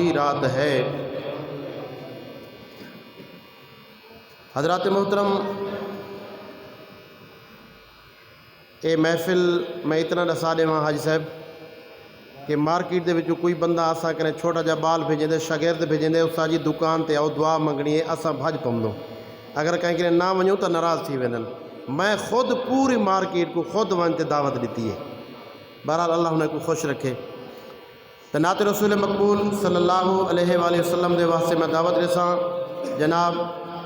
کی رات ہے۔ حضرات محترم، اے محفل میں اتنا دسا دیواں حاجی صاحب کہ مارکیٹ دے وچوں کوئی بندہ آسا کرے چھوٹا جا بال بھیجیں دے، شاگرد بھیجیں دے، استاد جی دکان تے آؤ دعا منگنی ہے، اساں بھج پوندو، اگر کہیں کہ نہ ونجو تو ناراض تھی ویندن۔ میں خود پوری مارکیٹ کو خود ون تے دعوت دیتی ہے۔ بہرحال اللہ انہیں کو خوش رکھے۔ تو نعت رسول مقبول صلی اللہ علیہ وآلہ وسلم دے واسطے میں دعوت رساں جناب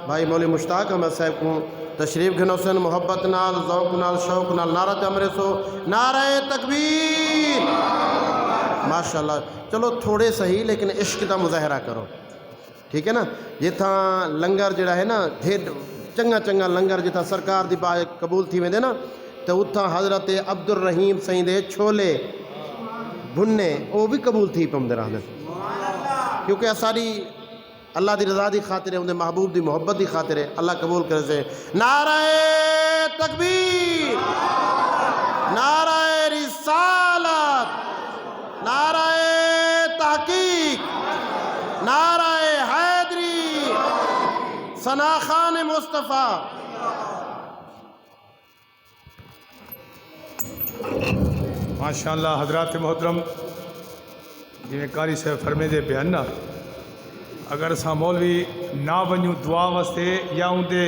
بھائی مولی مشتاق احمد صاحب کو تشریف گھنو سن، محبت نال، ذوق نال، شوق نال نعرہ چمرے سو نعرہ تکبیر۔ ماشاءاللہ، چلو تھوڑے صحیح لیکن عشق دا مظاہرہ کرو، ٹھیک ہے نا؟ جتھاں لنگر جڑا ہے نا، چنگا چنگا لنگر جتھاں سرکار دی بات قبول تھی ویندے نا، تو اتھاں حضرت عبد الرحیم سائیں دے چھولے بھنے وہ بھی قبول تھی پمدے رہنے، کیونکہ ساری اللہ دی رضا دی خاطر ہے، انہیں محبوب دی محبت دی خاطر ہے، اللہ قبول کرے سے۔ نعرہ تکبیر، نعرہ رسالت، نعرہ تحقیق، نعرہ حیدری، ثنا خان مصطفیٰ۔ ماشاءاللہ حضرات محترم، جی قاری صاحب فرمے دے بیان نا، اگر سا مولوی نہ ونجوں دعا واسطے یا اندے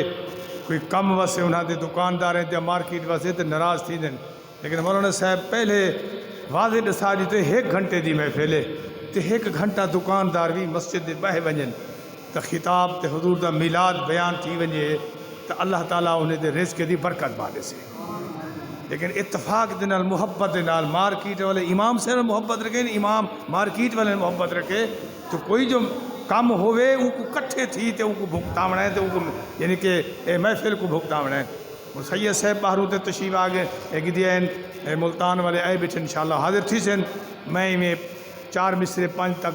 کوئی کم واسطے انہاں دے دکاندار ہیں یا مارکیٹ واسطے تو ناراض تھی دن، لیکن مولانا صاحب پہلے واضح ڈسا دیتے 1 گھنٹے دی محفل ہے تے 1 گھنٹہ دکاندار بھی مسجد دے بہ ونجن تو خطاب تے حضور دا میلاد بیان تھی ونجے تو اللہ تعالیٰ انہیں دے رزق دی برکت باندے سے۔ لیکن اتفاق دے نال، محبت دے نال، مارکیٹ والے امام سے محبت رکھے، امام مارکیٹ والے محبت رکھے، تو کوئی جو کم ہوئے ان کو کٹھے تھی تے ان کو بھگتاونا ہے، تے ان کو یعنی کہ محفل کو بھگتاونا ہے۔ سید صاحب باہروں تے تشریف آگے ایک دین ملتان والے آئے بیٹھے انشاءاللہ حاضر تھی سن، میں 4 مصرے 5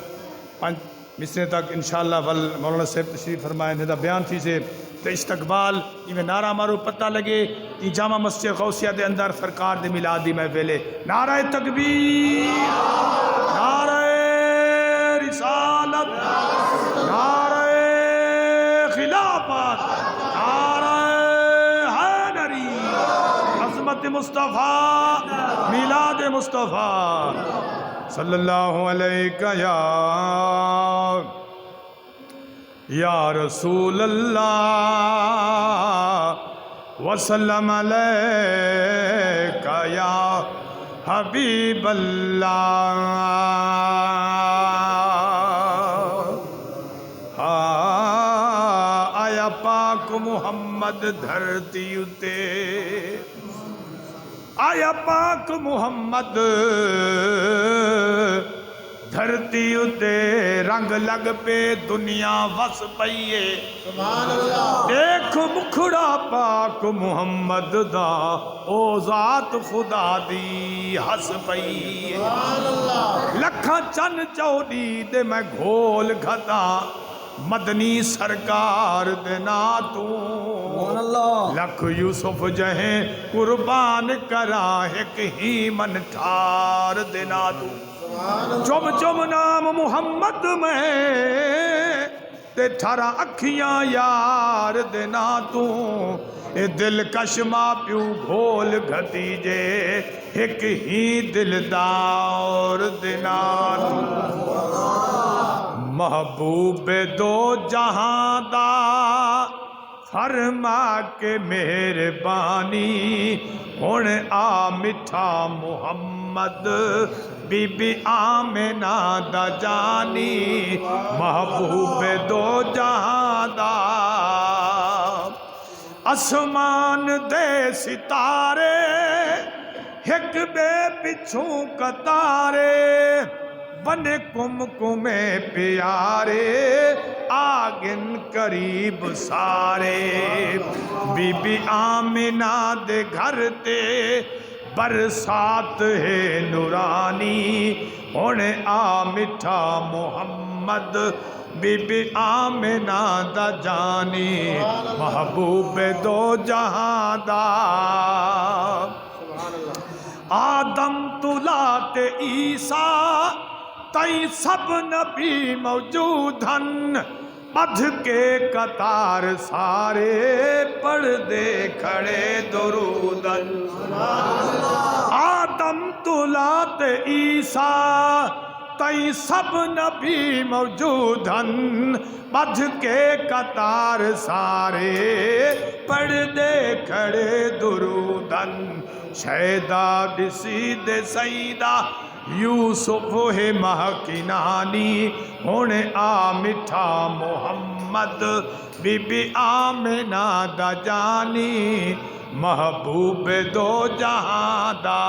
مصرے تک انشاءاللہ مولانا صاحب تشریف فرمائے ندا بیان تھی سے تو استقبال میں نعرہ مارو پتہ لگے کہ جامع مسجد غوثیہ دے اندر سرکار دے میلاد دی محفل ہے۔ نعرہ تکبیر، نعرہ رسالت، نعرہ خلافت، نعرہ حیدری، عظمت مصطفیٰ، میلاد مصطفیٰ صلی اللہ علیہ یا رسول اللہ وسلم علیکہ یا حبیب اللہ۔ آیا پاک محمد دھرتی اتے، آیا پاک محمد دھرتی اتے، رنگ لگ پہ دنیا وس پئیے، دیکھ مکھڑا پاک محمد دا او ذات خدا دی ہس پئیے، لکھاں چن چوڑی دے میں گھول گھتا مدنی سرکار دے ناتوں، لکھ یوسف جہیں قربان کرا ایک ہی من ٹھار دے ناتوں، چم چم نام محمد میں تے ٹھارا اکھیاں یار دے ناتوں، اے دل کش ماں پیو گھول گھتی جے ایک ہی دلدار دے ناتوں، محبوب دو جہاں دا فرما کے مہربانی، ہن آ مٹھا محمد بی بی آمنہ دا جانی، محبوب دو جہاں دا، اسمان دے ستارے ایک بے پچھوں قطارے، بنے کم کمے پیارے آگن قریب سارے، بی بی آمنہ دے گھر تے برسات ہے نورانی، ہونے آ مٹھا محمد بی بی آمنہ دا جانی، محبوب دو جہاں دا، آدم طلعت عیسیٰ تئی سب نبی موجود ہن بدھ کے قطار سارے پڑھ دے کھڑے درودن آدم طلعت عیسیٰ تئی سب نبی موجود ہن بدھ کے قطار سارے پڑھ دے کھڑے درودن شہدا دسی دے سیدہ یوسف ہے مہکنانی ہن آ مٹھا محمد بی بی آمنہ دا جانی محبوب دو جہاں دا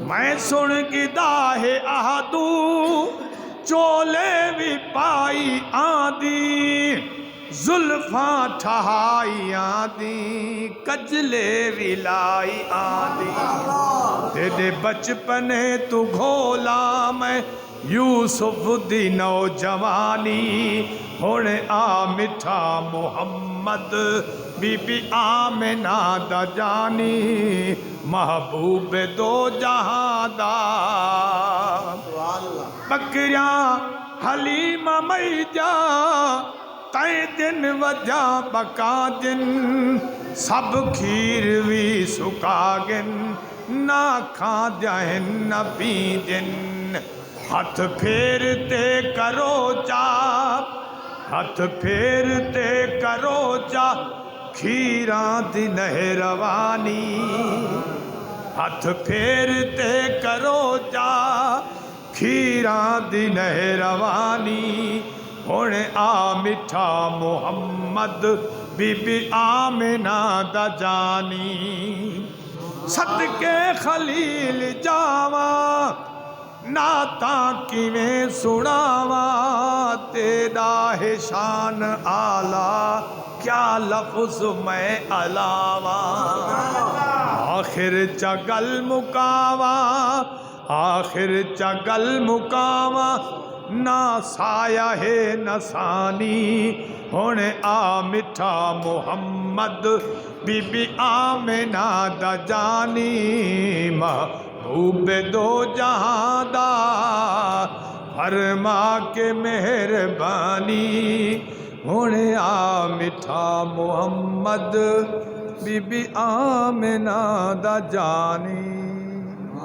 میں سن گدا ہے آہدو چولے بھی پائی آندی زلفاں ٹھہائی آندی کجلے بھی لائی آندی تیرے بچپنے تو گھولا میں یوسف دی نوجوانی ہن آ مٹھا محمد بی بی آمنہ دا جانی محبوب دو جہاں دا بکریاں حلیمہ میجا تے دن وجہ بکا دن سب کھیر بھی سکا گن نہ کھا جائن نہ پی دن ہاتھ پھیرتے کرو چاپ ہاتھ پھیرتے کرو چا کھیراں دی نہروانی ہاتھ پھیرتے کرو چا کھیراں دی نہروانی ہن آ مٹھا محمد بی بی آمنہ دا جانی صدقے خلیل جاواں نعتاں کیویں سناواں تیرا ہے شان آلہ کیا لفظ میں علاواں آخر چگل مکاواں آخر چگل مکاواں نہ سایہ ہے نہ ثانی ہن آ مٹھا محمد بی بی آمنہ دا جانی محبوب دو جہاں دا فرما کے مہربانی ہن آ مٹھا محمد بی بی آمنہ دا جانی